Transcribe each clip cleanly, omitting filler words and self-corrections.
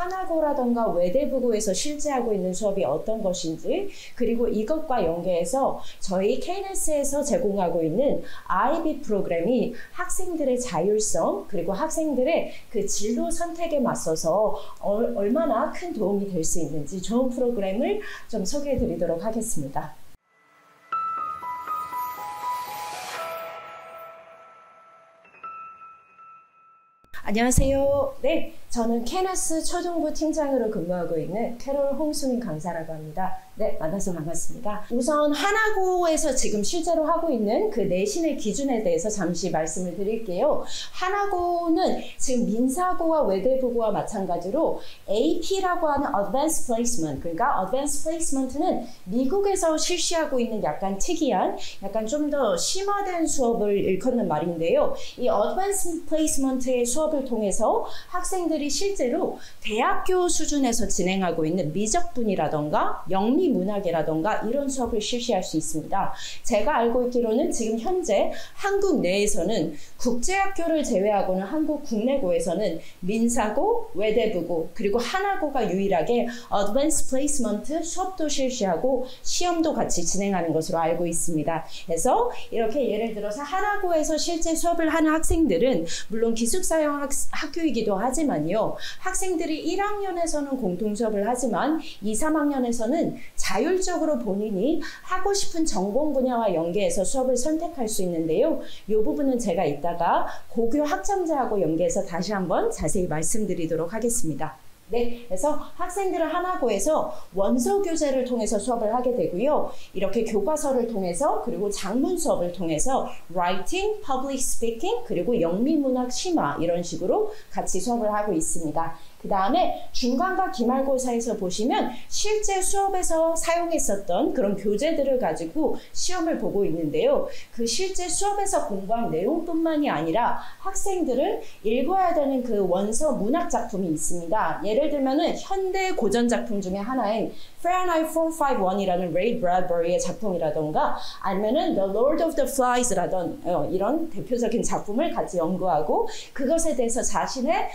하나고라던가 외대부고에서 실제 하고 있는 수업이 어떤 것인지, 그리고 이것과 연계해서 저희 KNS에서 제공하고 있는 IB 프로그램이 학생들의 자율성 그리고 학생들의 그 진로 선택에 맞서서 얼마나 큰 도움이 될 수 있는지 좋은 프로그램을 좀 소개해 드리도록 하겠습니다. 안녕하세요. 네, 저는 KNS 초등부 팀장으로 근무하고 있는 캐롤 홍수민 강사라고 합니다. 네, 만나서 반갑습니다. 우선 하나고에서 지금 실제로 하고 있는 그 내신의 기준에 대해서 잠시 말씀을 드릴게요. 하나고는 지금 민사고와 외대부고와 마찬가지로 AP라고 하는 Advanced Placement, 그러니까 Advanced Placement는 미국에서 실시하고 있는 약간 특이한, 약간 좀 더 심화된 수업을 일컫는 말인데요. 이 Advanced Placement의 수업을 통해서 학생들이 실제로 대학교 수준에서 진행하고 있는 미적분이라던가 영미문학이라던가 이런 수업을 실시할 수 있습니다. 제가 알고 있기로는 지금 현재 한국 내에서는 국제학교를 제외하고는 한국 국내고에서는 민사고, 외대부고, 그리고 하나고가 유일하게 Advanced Placement 수업도 실시하고 시험도 같이 진행하는 것으로 알고 있습니다. 그래서 이렇게 예를 들어서 하나고에서 실제 수업을 하는 학생들은 물론 기숙사형 학교이기도 하지만요. 학생들이 1학년에서는 공통 수업을 하지만 2, 3학년에서는 자율적으로 본인이 하고 싶은 전공 분야와 연계해서 수업을 선택할 수 있는데요. 이 부분은 제가 이따가 고교 학점제하고 연계해서 다시 한번 자세히 말씀드리도록 하겠습니다. 네, 그래서 학생들은 하나고에서 원서 교재를 통해서 수업을 하게 되고요. 이렇게 교과서를 통해서 그리고 장문 수업을 통해서 writing, public speaking, 그리고 영미문학, 심화 이런 식으로 같이 수업을 하고 있습니다. 그 다음에 중간과 기말고사에서 보시면 실제 수업에서 사용했었던 그런 교재들을 가지고 시험을 보고 있는데요. 그 실제 수업에서 공부한 내용뿐만이 아니라 학생들은 읽어야 되는 그 원서 문학 작품이 있습니다. 예를 들면은 현대 고전 작품 중에 하나인 Fahrenheit 451이라는 레이 브래드버리의 작품이라던가 아니면은 The Lord of the Flies라던 이런 대표적인 작품을 같이 연구하고 그것에 대해서 자신의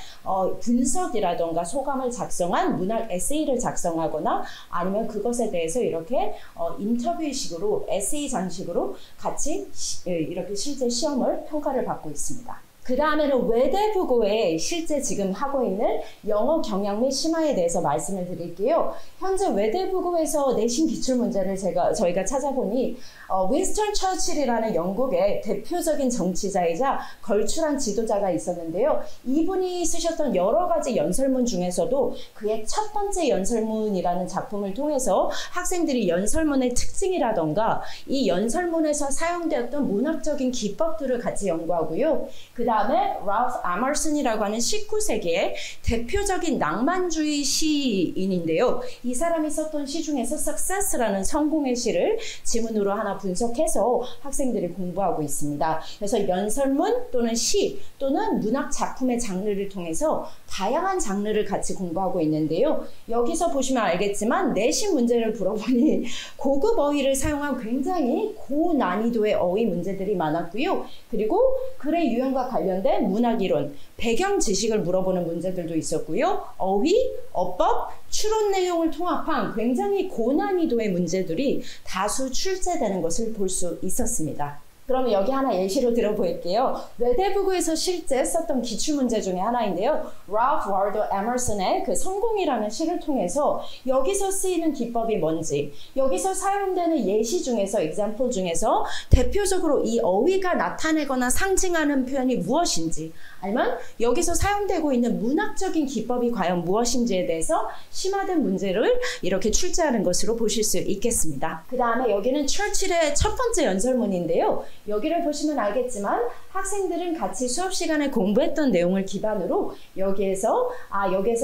분석이라던가 소감을 작성한 문학 에세이를 작성하거나 아니면 그것에 대해서 이렇게 인터뷰식으로 에세이 장식으로 같이 이렇게 실제 시험을 평가를 받고 있습니다. 그 다음에는 외대부고에 실제 지금 하고 있는 영어 경향 및 심화에 대해서 말씀을 드릴게요. 현재 외대부고에서 내신 기출문제를 저희가 찾아보니 윈스턴 처칠이라는 영국의 대표적인 정치자이자 걸출한 지도자가 있었는데요. 이분이 쓰셨던 여러 가지 연설문 중에서도 그의 첫 번째 연설문이라는 작품을 통해서 학생들이 연설문의 특징이라던가 이 연설문에서 사용되었던 문학적인 기법들을 같이 연구하고요. 그 다음에 라우스 아머슨이라고 하는 19세기의 대표적인 낭만주의 시인인데요. 이 사람이 썼던 시 중에서 Success라는 성공의 시를 지문으로 하나 분석해서 학생들이 공부하고 있습니다. 그래서 연설문 또는 시 또는 문학 작품의 장르를 통해서 다양한 장르를 같이 공부하고 있는데요. 여기서 보시면 알겠지만 내신 문제를 풀어보니 고급 어휘를 사용한 굉장히 고난이도의 어휘 문제들이 많았고요. 그리고 글의 유형과 관련된 문학이론, 배경 지식을 물어보는 문제들도 있었고요. 어휘, 어법, 추론 내용을 통합한 굉장히 고난이도의 문제들이 다수 출제되는 것을 볼 수 있었습니다. 그러면 여기 하나 예시로 들어볼게요. 외대부고에서 실제 썼던 기출문제 중에 하나인데요. 랄프 월도 에머슨의 그 성공이라는 시를 통해서 여기서 쓰이는 기법이 뭔지, 여기서 사용되는 예시 중에서, example 중에서 대표적으로 이 어휘가 나타내거나 상징하는 표현이 무엇인지, 아니면 여기서 사용되고 있는 문학적인 기법이 과연 무엇인지에 대해서 심화된 문제를 이렇게 출제하는 것으로 보실 수 있겠습니다. 그 다음에 여기는 처칠의 첫 번째 연설문인데요. 여기를 보시면 알겠지만 학생들은 같이 수업 시간에 공부했던 내용을 기반으로 여기에서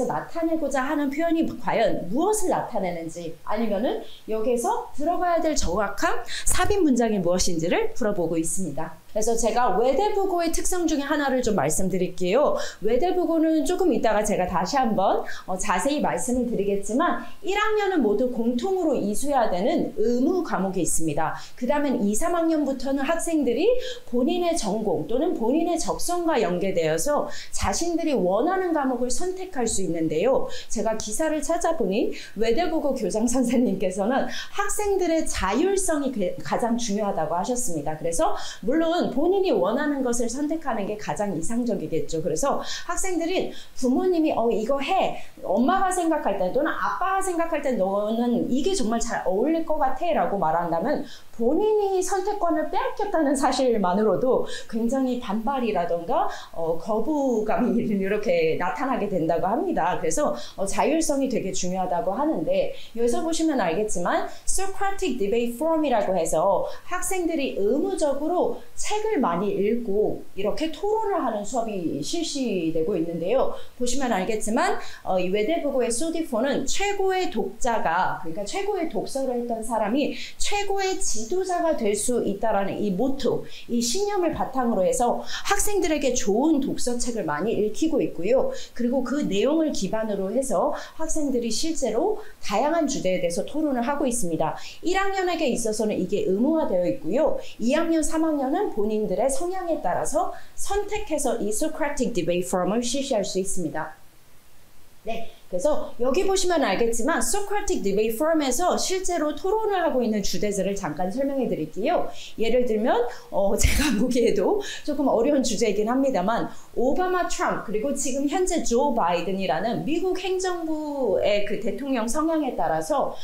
나타내고자 하는 표현이 과연 무엇을 나타내는지 아니면은 여기에서 들어가야 될 정확한 삽입 문장이 무엇인지를 풀어보고 있습니다. 그래서 제가 외대부고의 특성 중에 하나를 좀 말씀드릴게요. 외대부고는 조금 이따가 제가 다시 한번 자세히 말씀을 드리겠지만 1학년은 모두 공통으로 이수해야 되는 의무 과목이 있습니다. 그 다음엔 2, 3학년부터는 학생들이 본인의 전공 또는 본인의 적성과 연계되어서 자신들이 원하는 과목을 선택할 수 있는데요. 제가 기사를 찾아보니 외대부고 교장 선생님께서는 학생들의 자율성이 가장 중요하다고 하셨습니다. 그래서 물론 본인이 원하는 것을 선택하는 게 가장 이상적이겠죠. 그래서 학생들이 부모님이 이거 해, 엄마가 생각할 때 또는 아빠가 생각할 때 너는 이게 정말 잘 어울릴 것 같아 라고 말한다면 본인이 선택권을 빼앗겼다는 사실만으로도 굉장히 반발이라던가 거부감이 이렇게 나타나게 된다고 합니다. 그래서 자율성이 되게 중요하다고 하는데 여기서 보시면 알겠지만 Socratic Debate Forum이라고 해서 학생들이 의무적으로 책을 많이 읽고 이렇게 토론을 하는 수업이 실시되고 있는데요. 보시면 알겠지만 이 외대부고의 소디포는 최고의 독자가, 그러니까 최고의 독서를 했던 사람이 최고의 지도자가 될 수 있다라는 이 모토, 이 신념을 바탕으로 해서 학생들에게 좋은 독서책을 많이 읽히고 있고요. 그리고 그 내용을 기반으로 해서 학생들이 실제로 다양한 주제에 대해서 토론을 하고 있습니다. 1학년에게 있어서는 이게 의무화되어 있고요. 2학년, 3학년은 본인들의 성향에 따라서 선택해서 이 Socratic Debate Forum을 실시할 수 있습니다. 네, 그래서 여기 보시면 알겠지만 Socratic Debate Forum에서 실제로 토론을 하고 있는 주제들을 잠깐 설명해 드릴게요. 예를 들면 제가 보기에도 조금 어려운 주제이긴 합니다만 오바마, 트럼프 그리고 지금 현재 조 바이든이라는 미국 행정부의 그 대통령 성향에 따라서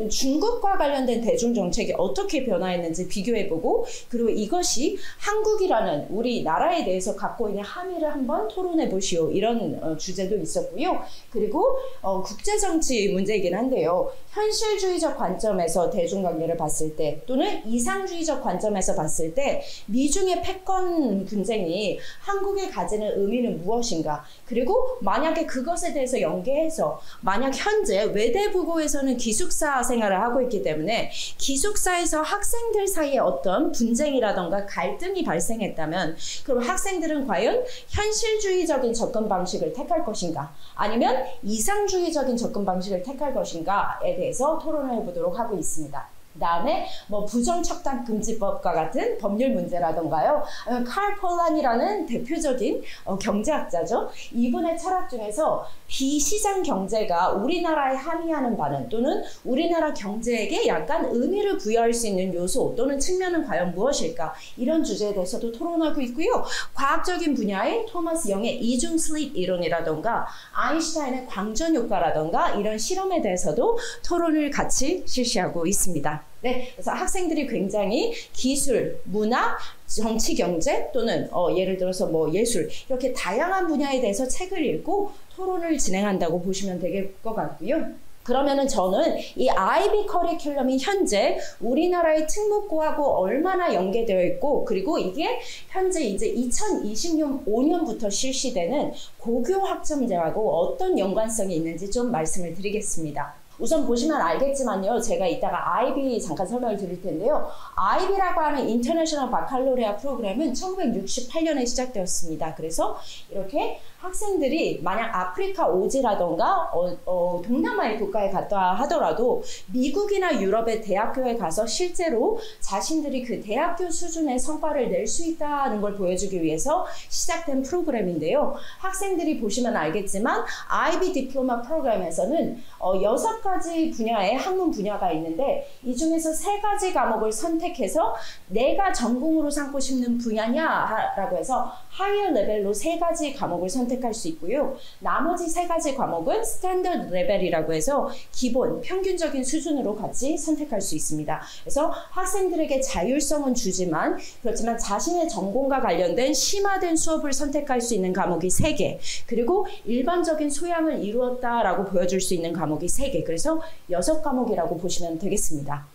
중국과 관련된 대중정책이 어떻게 변화했는지 비교해보고 그리고 이것이 한국이라는 우리 나라에 대해서 갖고 있는 함의를 한번 토론해 보시오 이런 주제도 있었고요. 그리고 국제정치 문제이긴 한데요. 현실주의적 관점에서 대중관계를 봤을 때 또는 이상주의적 관점에서 봤을 때 미중의 패권 분쟁이 한국에 가지는 의미는 무엇인가 그리고 만약에 그것에 대해서 연계해서 만약 현재 외대부고에서는 기숙사 생활을 하고 있기 때문에 기숙사에서 학생들 사이에 어떤 분쟁이라던가 갈등이 발생했다면 그럼 학생들은 과연 현실주의적인 접근 방식을 택할 것인가 아니면 이상주의적인 접근 방식을 택할 것인가에 대해서 토론을 해보도록 하고 있습니다. 그 다음에 뭐 부정척당 금지법과 같은 법률 문제라던가요. 칼 폴란이라는 대표적인 경제학자죠. 이분의 철학 중에서 비시장 경제가 우리나라에 함의하는 바는 또는 우리나라 경제에게 약간 의미를 부여할 수 있는 요소 또는 측면은 과연 무엇일까 이런 주제에 대해서도 토론하고 있고요. 과학적인 분야의 토마스 영의 이중 슬립 이론이라던가 아인슈타인의 광전 효과라던가 이런 실험에 대해서도 토론을 같이 실시하고 있습니다. 네, 그래서 학생들이 굉장히 기술, 문화, 정치, 경제 또는 예를 들어서 뭐 예술 이렇게 다양한 분야에 대해서 책을 읽고 토론을 진행한다고 보시면 될 것 같고요. 그러면은 저는 이 IB 커리큘럼이 현재 우리나라의 특목고하고 얼마나 연계되어 있고 그리고 이게 현재 이제 2025년부터 실시되는 고교 학점제하고 어떤 연관성이 있는지 좀 말씀을 드리겠습니다. 우선 보시면 알겠지만요. 제가 이따가 IB 잠깐 설명을 드릴 텐데요. IB라고 하는 인터내셔널 바칼로레아 프로그램은 1968년에 시작되었습니다. 그래서 이렇게 학생들이 만약 아프리카 오지라던가 동남아의 국가에 갔다 하더라도 미국이나 유럽의 대학교에 가서 실제로 자신들이 그 대학교 수준의 성과를 낼 수 있다는 걸 보여주기 위해서 시작된 프로그램인데요. 학생들이 보시면 알겠지만 IB 디플로마 프로그램에서는 6가지 분야의 학문 분야가 있는데 이 중에서 3가지 과목을 선택해서 내가 전공으로 삼고 싶은 분야냐라고 해서 하이어 레벨로 3가지 과목을 선택할 수 있고요. 나머지 3가지 과목은 스탠더드 레벨이라고 해서 기본, 평균적인 수준으로 같이 선택할 수 있습니다. 그래서 학생들에게 자율성은 주지만 그렇지만 자신의 전공과 관련된 심화된 수업을 선택할 수 있는 과목이 3개 그리고 일반적인 소양을 이루었다라고 보여줄 수 있는 과목이 3개 그래서 6과목이라고 보시면 되겠습니다.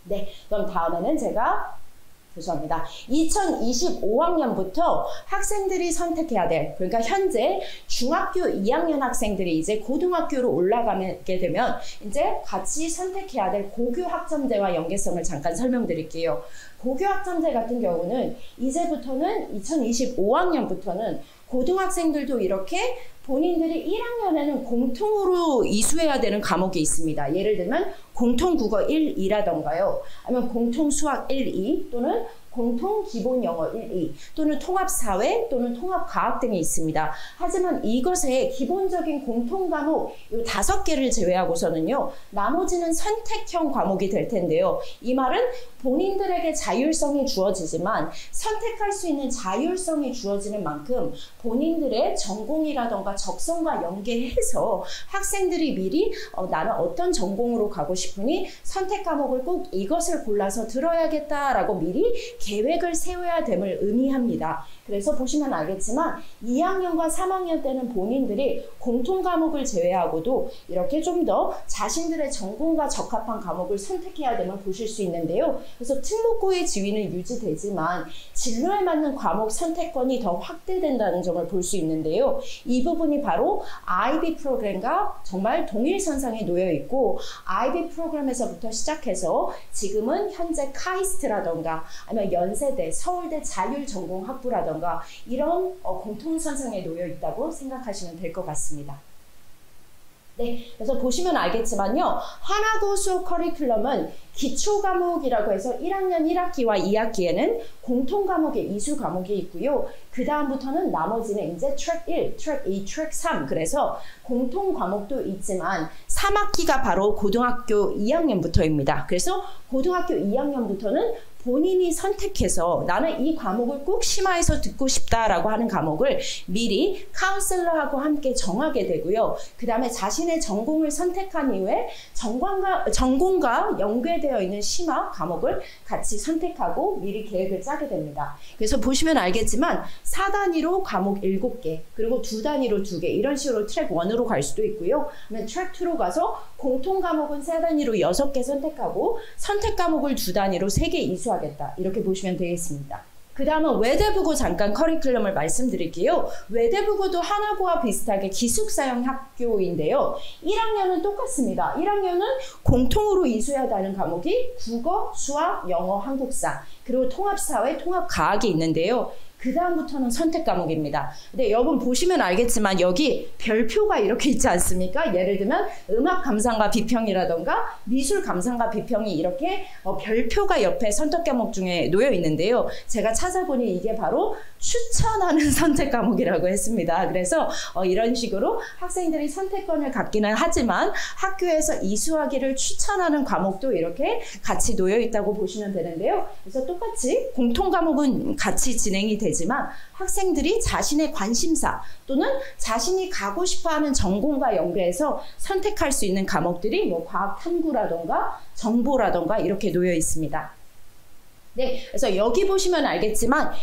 네, 그럼 다음에는 제가 죄송합니다. 2025학년부터 학생들이 선택해야 될, 그러니까 현재 중학교 2학년 학생들이 이제 고등학교로 올라가게 되면 이제 같이 선택해야 될 고교 학점제와 연계성을 잠깐 설명드릴게요. 고교 학점제 같은 경우는 이제부터는 2025학년부터는 고등학생들도 이렇게 본인들이 1학년에는 공통으로 이수해야 되는 과목이 있습니다. 예를 들면 공통 국어 1, 2라던가요. 아니면 공통 수학 1, 2 또는 공통 기본 영어 1, 2 또는 통합 사회 또는 통합 과학 등이 있습니다. 하지만 이것의 기본적인 공통 과목 이 5개를 제외하고서는요. 나머지는 선택형 과목이 될 텐데요. 이 말은 본인들에게 자율성이 주어지지만 선택할 수 있는 자율성이 주어지는 만큼 본인들의 전공이라던가 적성과 연계해서 학생들이 미리 나는 어떤 전공으로 가고 싶으니 선택 과목을 꼭 이것을 골라서 들어야겠다라고 미리 계획을 세워야 됨을 의미합니다. 그래서 보시면 알겠지만 2학년과 3학년 때는 본인들이 공통 과목을 제외하고도 이렇게 좀 더 자신들의 전공과 적합한 과목을 선택해야 됨을 보실 수 있는데요. 그래서 특목고의 지위는 유지되지만 진로에 맞는 과목 선택권이 더 확대된다는 점을 볼 수 있는데요. 이 부분이 바로 IB 프로그램과 정말 동일선상에 놓여 있고 IB 프로그램에서부터 시작해서 지금은 현재 카이스트라던가 아니면 연세대, 서울대 자율전공학부라던가 이런 공통선상에 놓여 있다고 생각하시면 될 것 같습니다. 네, 그래서 보시면 알겠지만요. 하나고 수업 커리큘럼은 기초 과목이라고 해서 1학년 1학기와 2학기에는 공통 과목의 이수 과목이 있고요. 그 다음부터는 나머지는 이제 트랙 1, 트랙 2, 트랙 3 그래서 공통 과목도 있지만 3학기가 바로 고등학교 2학년부터입니다. 그래서 고등학교 2학년부터는 본인이 선택해서 나는 이 과목을 꼭 심화해서 듣고 싶다라고 하는 과목을 미리 카운슬러하고 함께 정하게 되고요. 그 다음에 자신의 전공을 선택한 이후에 전공과 연계되어 있는 심화 과목을 같이 선택하고 미리 계획을 짜게 됩니다. 그래서 보시면 알겠지만 4단위로 과목 7개 그리고 2단위로 2개 이런 식으로 트랙 1으로 갈 수도 있고요. 그러면 트랙 2로 가서 공통 과목은 4단위로 6개 선택하고 선택 과목을 2단위로 3개 이수하겠다. 이렇게 보시면 되겠습니다. 그 다음은 외대부고 잠깐 커리큘럼을 말씀드릴게요. 외대부고도 하나고와 비슷하게 기숙사형 학교인데요. 1학년은 똑같습니다. 1학년은 공통으로 이수해야 하는 과목이 국어, 수학, 영어, 한국사 그리고 통합사회, 통합과학이 있는데요. 그 다음부터는 선택 과목입니다. 근데 여러분 보시면 알겠지만 여기 별표가 이렇게 있지 않습니까? 예를 들면 음악 감상과 비평이라던가 미술 감상과 비평이 이렇게 별표가 옆에 선택 과목 중에 놓여 있는데요. 제가 찾아보니 이게 바로 추천하는 선택 과목이라고 했습니다. 그래서 이런 식으로 학생들이 선택권을 갖기는 하지만 학교에서 이수하기를 추천하는 과목도 이렇게 같이 놓여 있다고 보시면 되는데요. 그래서 똑같이 공통 과목은 같이 진행이 되지만 학생들이 자신의 관심사 또는 자신이 가고 싶어하는 전공과 연계해서 선택할 수 있는 과목들이 뭐 과학 탐구라던가 정보라던가 이렇게 놓여 있습니다. 네, 그래서 여기 보시면 알겠지만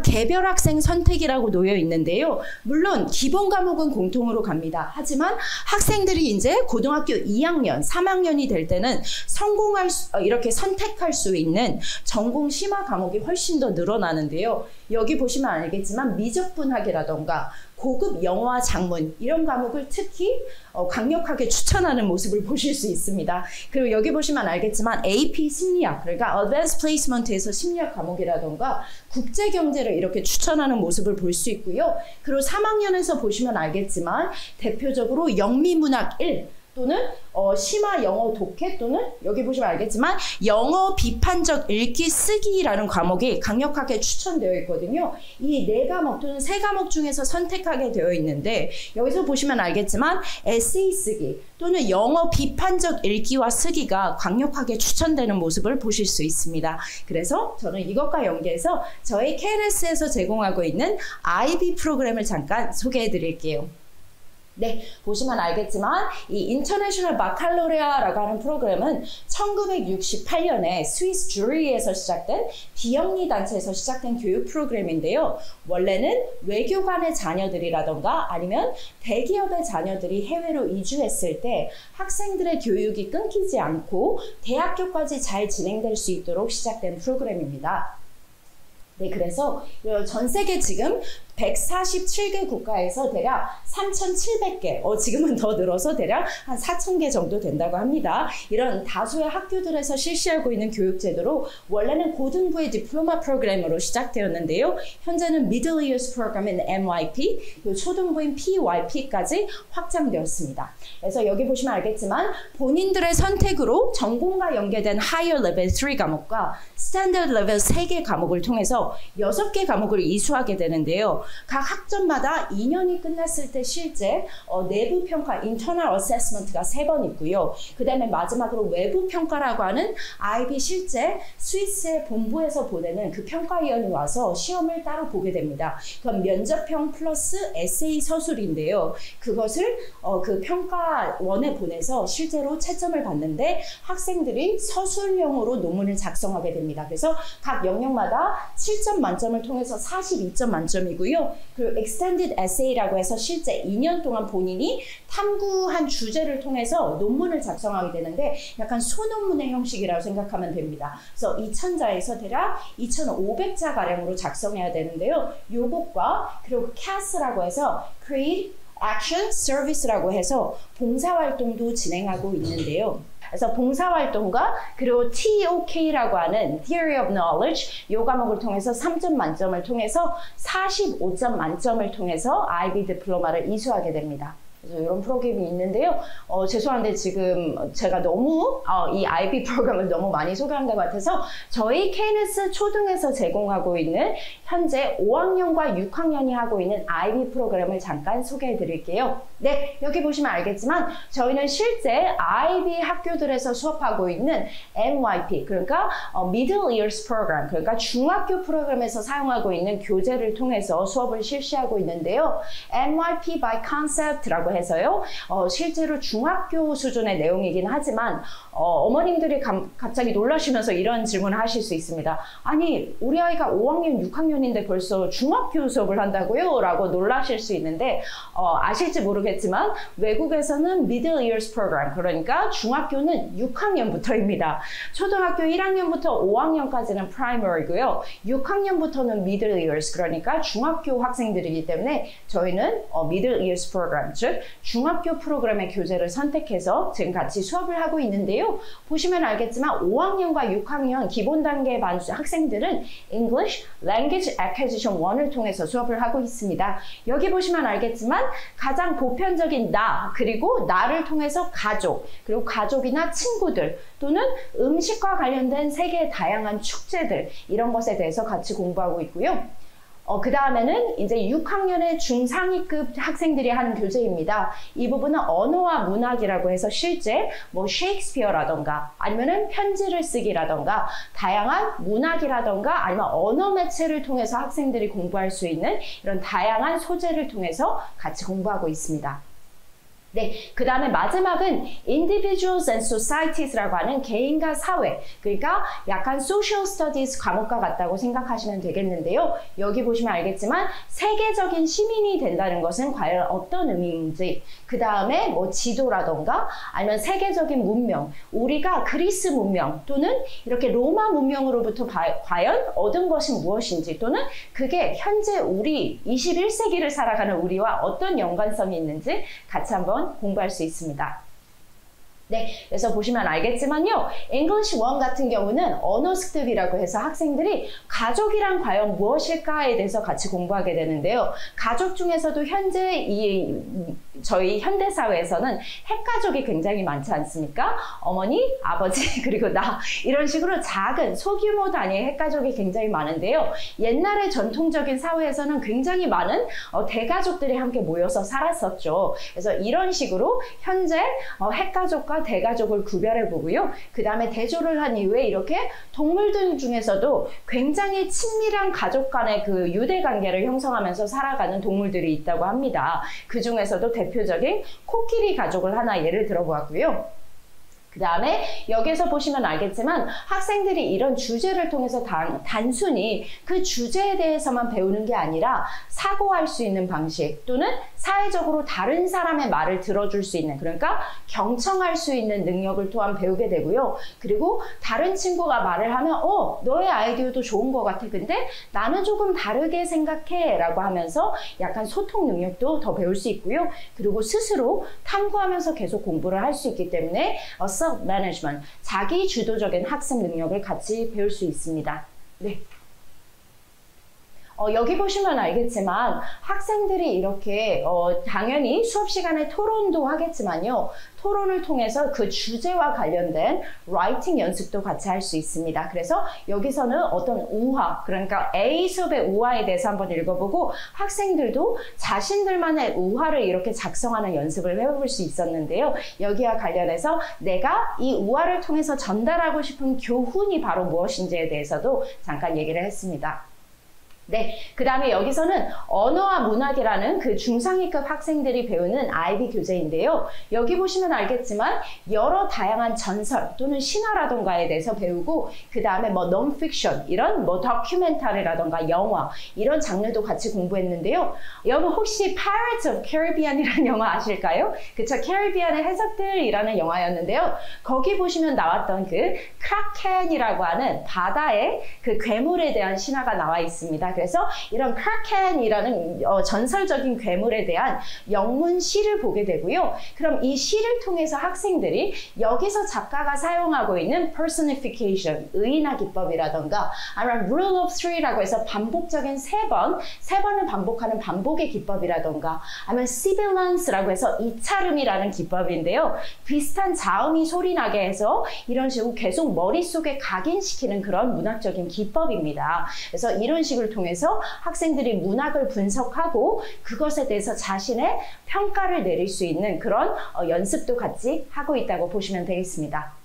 개별 학생 선택이라고 놓여 있는데요. 물론 기본 과목은 공통으로 갑니다. 하지만 학생들이 이제 고등학교 2학년, 3학년이 될 때는 이렇게 선택할 수 있는 전공 심화 과목이 훨씬 더 늘어나는데요. 여기 보시면 알겠지만 미적분학이라던가 고급 영어와 작문 이런 과목을 특히 강력하게 추천하는 모습을 보실 수 있습니다. 그리고 여기 보시면 알겠지만 AP 심리학 그러니까 Advanced Placement에서 심리학 과목이라던가 국제경제를 이렇게 추천하는 모습을 볼 수 있고요. 그리고 3학년에서 보시면 알겠지만 대표적으로 영미문학 1 또는 심화 영어 독해 또는 여기 보시면 알겠지만 영어 비판적 읽기 쓰기라는 과목이 강력하게 추천되어 있거든요. 이 4과목 또는 3과목 중에서 선택하게 되어 있는데 여기서 보시면 알겠지만 에세이 쓰기 또는 영어 비판적 읽기와 쓰기가 강력하게 추천되는 모습을 보실 수 있습니다. 그래서 저는 이것과 연계해서 저희 KLS에서 제공하고 있는 IB 프로그램을 잠깐 소개해 드릴게요. 네, 보시면 알겠지만 이 인터내셔널 바칼로레아라고 하는 프로그램은 1968년에 스위스 주리에서 시작된 비영리 단체에서 시작된 교육 프로그램인데요. 원래는 외교관의 자녀들이라던가 아니면 대기업의 자녀들이 해외로 이주했을 때 학생들의 교육이 끊기지 않고 대학교까지 잘 진행될 수 있도록 시작된 프로그램입니다. 네, 그래서 전 세계 지금 147개 국가에서 대략 3,700개, 지금은 더 늘어서 대략 한 4,000개 정도 된다고 합니다. 이런 다수의 학교들에서 실시하고 있는 교육제도로 원래는 고등부의 디플로마 프로그램으로 시작되었는데요. 현재는 Middle Years 프로그램인 MYP, 초등부인 PYP까지 확장되었습니다. 그래서 여기 보시면 알겠지만 본인들의 선택으로 전공과 연계된 Higher Level 3 과목과 Standard Level 3개 과목을 통해서 6개 과목을 이수하게 되는데요. 각 학점마다 2년이 끝났을 때 실제 내부 평가 internal assessment가 3번 있고요. 그 다음에 마지막으로 외부 평가라고 하는 IB 실제 스위스의 본부에서 보내는 그 평가위원이 와서 시험을 따로 보게 됩니다. 그건 면접형 플러스 에세이 서술인데요. 그것을 그 평가원에 보내서 실제로 채점을 받는데 학생들이 서술형으로 논문을 작성하게 됩니다. 그래서 각 영역마다 7점 만점을 통해서 42점 만점이고요. 그리고 Extended Essay라고 해서 실제 2년 동안 본인이 탐구한 주제를 통해서 논문을 작성하게 되는데 약간 소논문의 형식이라고 생각하면 됩니다. 그래서 2,000자에서 대략 2,500자가량으로 작성해야 되는데요. 요것과 그리고 CAS라고 해서 Create, Action, Service라고 해서 봉사활동도 진행하고 있는데요. 그래서 봉사활동과 그리고 TOK라고 하는 Theory of Knowledge 이 과목을 통해서 3점 만점을 통해서 45점 만점을 통해서 IB 디플로마를 이수하게 됩니다. 그래서 이런 프로그램이 있는데요. 죄송한데 지금 제가 너무 이 IB 프로그램을 너무 많이 소개한 것 같아서 저희 KNS 초등에서 제공하고 있는 현재 5학년과 6학년이 하고 있는 IB 프로그램을 잠깐 소개해 드릴게요. 네, 여기 보시면 알겠지만 저희는 실제 IB 학교들에서 수업하고 있는 MYP, 그러니까 Middle Years 프로그램, 그러니까 중학교 프로그램에서 사용하고 있는 교재를 통해서 수업을 실시하고 있는데요. MYP by Concept라고 해서요. 실제로 중학교 수준의 내용이긴 하지만 어머님들이 갑자기 놀라시면서 이런 질문을 하실 수 있습니다. 아니, 우리 아이가 5학년, 6학년인데 벌써 중학교 수업을 한다고요? 라고 놀라실 수 있는데 아실지 모르겠지만 외국에서는 Middle Years 프로그램, 그러니까 중학교는 6학년부터입니다. 초등학교 1학년부터 5학년까지는 Primary고요. 6학년부터는 Middle Years, 그러니까 중학교 학생들이기 때문에 저희는 Middle Years 프로그램, 즉 중학교 프로그램의 교재를 선택해서 지금 같이 수업을 하고 있는데요. 보시면 알겠지만 5학년과 6학년 기본 단계 반 학생들은 English Language Acquisition 1을 통해서 수업을 하고 있습니다. 여기 보시면 알겠지만 가장 보편적인 나, 그리고 나를 통해서 가족, 그리고 가족이나 친구들 또는 음식과 관련된 세계의 다양한 축제들, 이런 것에 대해서 같이 공부하고 있고요. 그 다음에는 이제 6학년의 중상위급 학생들이 하는 교재입니다. 이 부분은 언어와 문학이라고 해서 실제 뭐 셰익스피어라던가 아니면은 편지를 쓰기라던가 다양한 문학이라던가 아니면 언어 매체를 통해서 학생들이 공부할 수 있는 이런 다양한 소재를 통해서 같이 공부하고 있습니다. 네, 그 다음에 마지막은 Individuals and Societies라고 하는 개인과 사회, 그러니까 약간 Social Studies 과목과 같다고 생각하시면 되겠는데요. 여기 보시면 알겠지만 세계적인 시민이 된다는 것은 과연 어떤 의미인지, 그 다음에 뭐 지도라던가 아니면 세계적인 문명, 우리가 그리스 문명 또는 이렇게 로마 문명으로부터 과연 얻은 것이 무엇인지, 또는 그게 현재 우리 21세기를 살아가는 우리와 어떤 연관성이 있는지 같이 한번 공부할 수 있습니다. 네, 그래서 보시면 알겠지만요. English 1 같은 경우는 언어 습득이라고 해서 학생들이 가족이란 과연 무엇일까에 대해서 같이 공부하게 되는데요. 가족 중에서도 현재 저희 현대사회에서는 핵가족이 굉장히 많지 않습니까? 어머니, 아버지, 그리고 나, 이런 식으로 작은 소규모 단위의 핵가족이 굉장히 많은데요. 옛날의 전통적인 사회에서는 굉장히 많은 대가족들이 함께 모여서 살았었죠. 그래서 이런 식으로 현재 핵가족과 대가족을 구별해 보고요. 그 다음에 대조를 한 이후에 이렇게 동물들 중에서도 굉장히 친밀한 가족 간의 그 유대 관계를 형성하면서 살아가는 동물들이 있다고 합니다. 그 중에서도 대표적인 코끼리 가족을 하나 예를 들어보았고요. 그 다음에 여기서 보시면 알겠지만 학생들이 이런 주제를 통해서 단순히 그 주제에 대해서만 배우는 게 아니라 사고할 수 있는 방식 또는 사회적으로 다른 사람의 말을 들어줄 수 있는, 그러니까 경청할 수 있는 능력을 또한 배우게 되고요. 그리고 다른 친구가 말을 하면 너의 아이디어도 좋은 것 같아. 근데 나는 조금 다르게 생각해 라고 하면서 약간 소통 능력도 더 배울 수 있고요. 그리고 스스로 탐구하면서 계속 공부를 할 수 있기 때문에 self-management, 자기 주도적인 학습 능력을 같이 배울 수 있습니다. 네. 여기 보시면 알겠지만 학생들이 이렇게 당연히 수업 시간에 토론도 하겠지만요. 토론을 통해서 그 주제와 관련된 라이팅 연습도 같이 할 수 있습니다. 그래서 여기서는 어떤 우화, 그러니까 A 수업의 우화에 대해서 한번 읽어보고 학생들도 자신들만의 우화를 이렇게 작성하는 연습을 해볼 수 있었는데요. 여기와 관련해서 내가 이 우화를 통해서 전달하고 싶은 교훈이 바로 무엇인지에 대해서도 잠깐 얘기를 했습니다. 네, 그 다음에 여기서는 언어와 문학이라는 그 중상위급 학생들이 배우는 IB 교재인데요. 여기 보시면 알겠지만 여러 다양한 전설 또는 신화라던가에 대해서 배우고 그 다음에 뭐 non-fiction, 이런 뭐 다큐멘터리라던가 영화 이런 장르도 같이 공부했는데요. 여러분 혹시 Pirates of Caribbean이라는 영화 아실까요? 그쵸, 캐리비안의 해적들이라는 영화였는데요. 거기 보시면 나왔던 그 크라켄이라고 하는 바다의 그 괴물에 대한 신화가 나와 있습니다. 그래서 이런 크라켄이라는 전설적인 괴물에 대한 영문 시를 보게 되고요. 그럼 이 시를 통해서 학생들이 여기서 작가가 사용하고 있는 personification, 의인화 기법이라던가 아니면 rule of three라고 해서 반복적인 세 번을 반복하는 반복의 기법이라던가 아니면 sibilance라고 해서 이찰음이라는 기법인데요. 비슷한 자음이 소리나게 해서 이런 식으로 계속 머릿속에 각인시키는 그런 문학적인 기법입니다. 그래서 이런 식을 통해서 학생들이 문학을 분석하고 그것에 대해서 자신의 평가를 내릴 수 있는 그런 연습도 같이 하고 있다고 보시면 되겠습니다.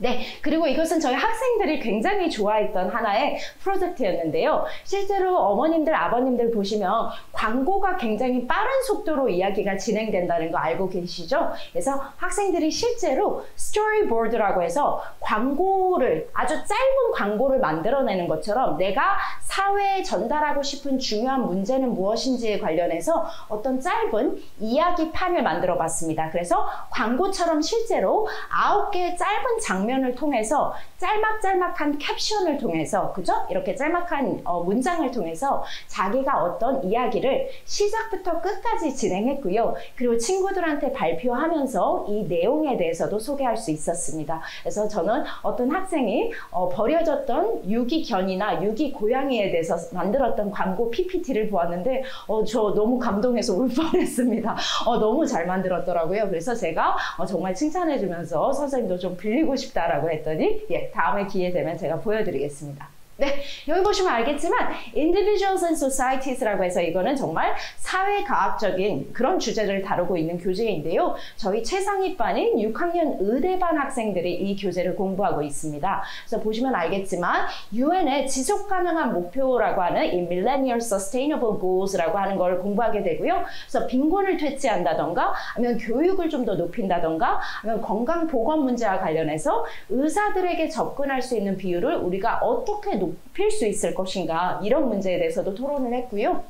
네, 그리고 이것은 저희 학생들이 굉장히 좋아했던 하나의 프로젝트였는데요. 실제로 어머님들, 아버님들 보시면 광고가 굉장히 빠른 속도로 이야기가 진행된다는 거 알고 계시죠? 그래서 학생들이 실제로 스토리보드라고 해서 광고를, 아주 짧은 광고를 만들어내는 것처럼 내가 사회에 전달하고 싶은 중요한 문제는 무엇인지에 관련해서 어떤 짧은 이야기판을 만들어 봤습니다. 그래서 광고처럼 실제로 9개의 짧은 장면을 통해서 짤막짤막한 캡션을 통해서, 그죠? 이렇게 짤막한 문장을 통해서 자기가 어떤 이야기를 시작부터 끝까지 진행했고요. 그리고 친구들한테 발표하면서 이 내용에 대해서도 소개할 수 있었습니다. 그래서 저는 어떤 학생이 버려졌던 유기견이나 유기고양이에 대해서 만들었던 광고 PPT를 보았는데 저 너무 감동해서 울 뻔했습니다. 너무 잘 만들었더라고요. 그래서 제가 정말 칭찬해주면서 선생님도 좀 빌리고 싶다라고 했더니 다음에 기회 되면 제가 보여드리겠습니다. 네, 여기 보시면 알겠지만 Individuals and Societies라고 해서 이거는 정말 사회과학적인 그런 주제를 다루고 있는 교재인데요. 저희 최상위반인 6학년 의대반 학생들이 이 교재를 공부하고 있습니다. 그래서 보시면 알겠지만 UN의 지속가능한 목표라고 하는 이 Millennial Sustainable Goals라고 하는 걸 공부하게 되고요. 그래서 빈곤을 퇴치한다던가 아니면 교육을 좀 더 높인다던가 아니면 건강보건 문제와 관련해서 의사들에게 접근할 수 있는 비율을 우리가 어떻게 높일 수 있을 것인가, 이런 문제에 대해서도 토론을 했고요.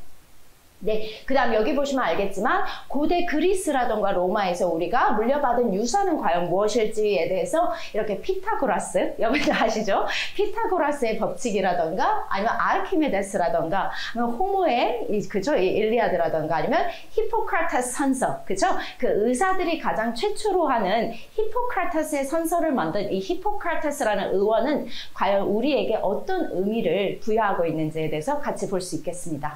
네, 그 다음 여기 보시면 알겠지만 고대 그리스라던가 로마에서 우리가 물려받은 유산은 과연 무엇일지에 대해서 이렇게 피타고라스, 여러분들 아시죠? 피타고라스의 법칙이라던가 아니면 아르키메데스라던가 아니면 호모의 그죠? 이 일리아드라던가 아니면 히포크라테스 선서, 그죠? 그 의사들이 가장 최초로 하는 히포크라테스의 선서를 만든 이 히포크라테스라는 의원은 과연 우리에게 어떤 의미를 부여하고 있는지에 대해서 같이 볼 수 있겠습니다.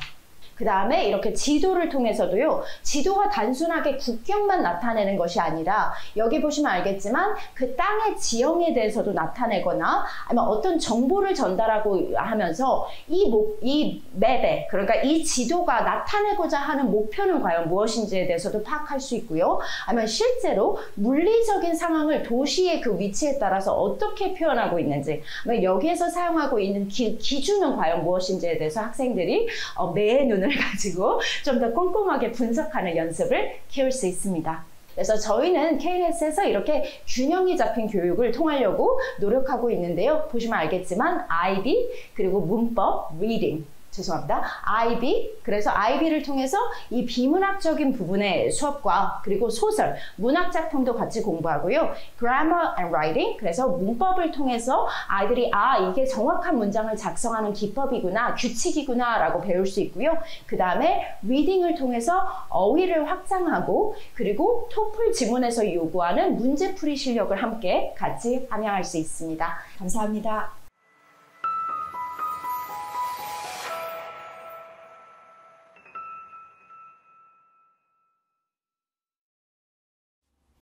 그 다음에 이렇게 지도를 통해서도요, 지도가 단순하게 국경만 나타내는 것이 아니라 여기 보시면 알겠지만 그 땅의 지형에 대해서도 나타내거나 아니면 어떤 정보를 전달하고 하면서 이 맵에, 그러니까 이 지도가 나타내고자 하는 목표는 과연 무엇인지에 대해서도 파악할 수 있고요. 아니면 실제로 물리적인 상황을 도시의 그 위치에 따라서 어떻게 표현하고 있는지, 여기에서 사용하고 있는 기준은 과연 무엇인지에 대해서 학생들이 매의 눈을 눈을 가지고 좀 더 꼼꼼하게 분석하는 연습을 키울 수 있습니다. 그래서 저희는 KNS에서 이렇게 균형이 잡힌 교육을 통하려고 노력하고 있는데요. 보시면 알겠지만 IB, 그리고 문법, reading, 죄송합니다. IB, 그래서 IB를 통해서 이 비문학적인 부분의 수업과 그리고 소설, 문학 작품도 같이 공부하고요. Grammar and Writing, 그래서 문법을 통해서 아이들이 이게 정확한 문장을 작성하는 기법이구나, 규칙이구나 라고 배울 수 있고요. 그 다음에 Reading을 통해서 어휘를 확장하고 그리고 토플 지문에서 요구하는 문제풀이 실력을 함께 같이 함양할 수 있습니다. 감사합니다.